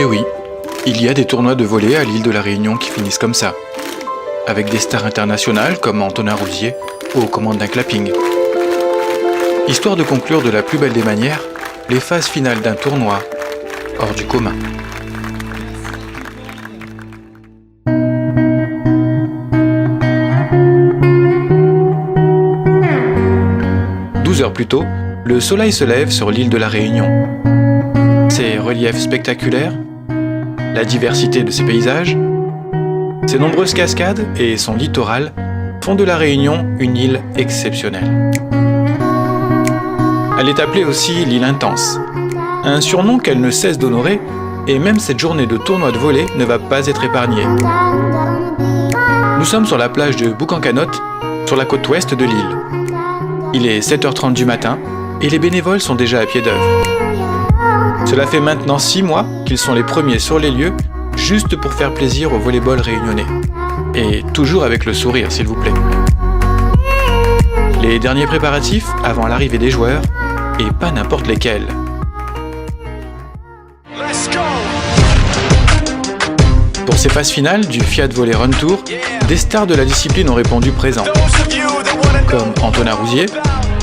Et oui, il y a des tournois de volley à l'île de la Réunion qui finissent comme ça, avec des stars internationales comme Antonin Rousier aux commandes d'un clapping. Histoire de conclure de la plus belle des manières, les phases finales d'un tournoi hors du commun. Heures plus tôt, le soleil se lève sur l'île de la Réunion. Ses reliefs spectaculaires, la diversité de ses paysages, ses nombreuses cascades et son littoral font de la Réunion une île exceptionnelle. Elle est appelée aussi l'île intense, un surnom qu'elle ne cesse d'honorer, et même cette journée de tournoi de volley ne va pas être épargnée. Nous sommes sur la plage de Boucancanotte, sur la côte ouest de l'île. Il est 7h30 du matin et les bénévoles sont déjà à pied d'œuvre. Cela fait maintenant 6 mois qu'ils sont les premiers sur les lieux, juste pour faire plaisir au volley-ball réunionnais. Et toujours avec le sourire, s'il vous plaît. Les derniers préparatifs avant l'arrivée des joueurs, et pas n'importe lesquels. Pour ces phases finales du Fiat Volley Run Tour, des stars de la discipline ont répondu présents, comme Antonin Rousier,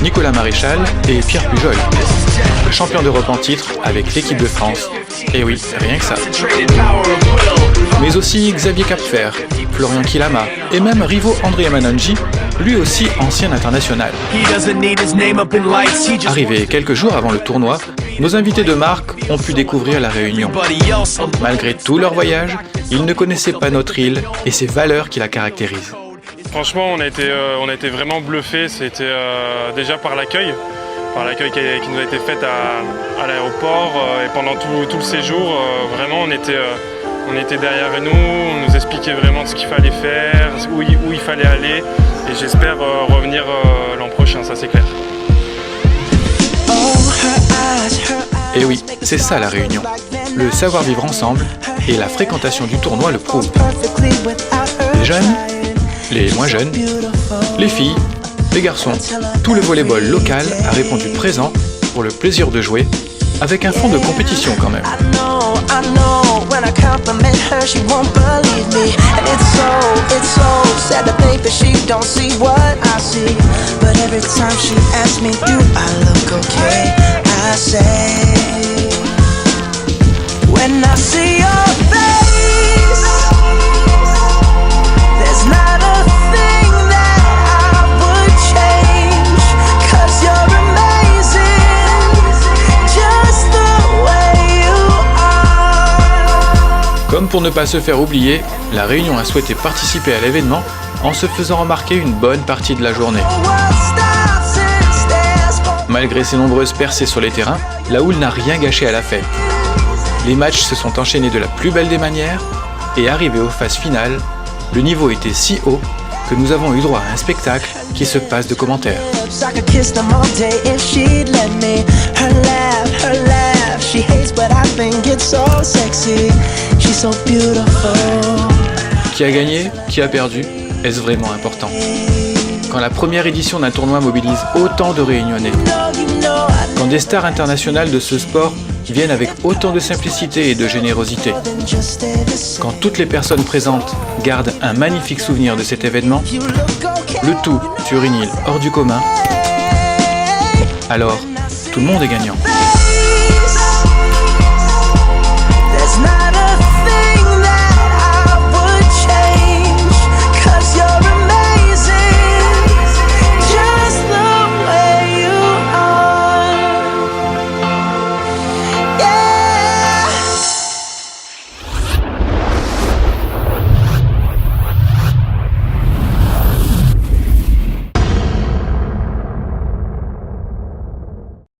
Nicolas Maréchal et Pierre Pujol, champion d'Europe en titre avec l'équipe de France. Et oui, rien que ça. Mais aussi Xavier Capfer, Florian Kilama et même Rivo Andrea Manonji, lui aussi ancien international. Arrivé quelques jours avant le tournoi, nos invités de marque ont pu découvrir la Réunion. Malgré tout leur voyage, ils ne connaissaient pas notre île et ses valeurs qui la caractérisent. Franchement, on a été vraiment bluffés. C'était déjà par l'accueil qui nous a été fait à l'aéroport et pendant tout le séjour. Vraiment, on était derrière nous, on nous expliquait vraiment ce qu'il fallait faire, où il fallait aller. Et j'espère revenir l'an prochain, ça c'est clair. Et oui, c'est ça la Réunion. Le savoir-vivre ensemble et la fréquentation du tournoi le prouvent. Les jeunes, les moins jeunes, les filles, les garçons, tout le volley-ball local a répondu présent pour le plaisir de jouer, avec un fond de compétition quand même. Comme pour ne pas se faire oublier, la Réunion a souhaité participer à l'événement en se faisant remarquer une bonne partie de la journée. Malgré ses nombreuses percées sur les terrains, la houle n'a rien gâché à la fête. Les matchs se sont enchaînés de la plus belle des manières et arrivé aux phases finales, le niveau était si haut que nous avons eu droit à un spectacle qui se passe de commentaires. Qui a gagné, qui a perdu, est-ce vraiment important? Quand la première édition d'un tournoi mobilise autant de Réunionnais, quand des stars internationales de ce sport viennent avec autant de simplicité et de générosité, quand toutes les personnes présentes gardent un magnifique souvenir de cet événement, le tout sur une île hors du commun, alors tout le monde est gagnant.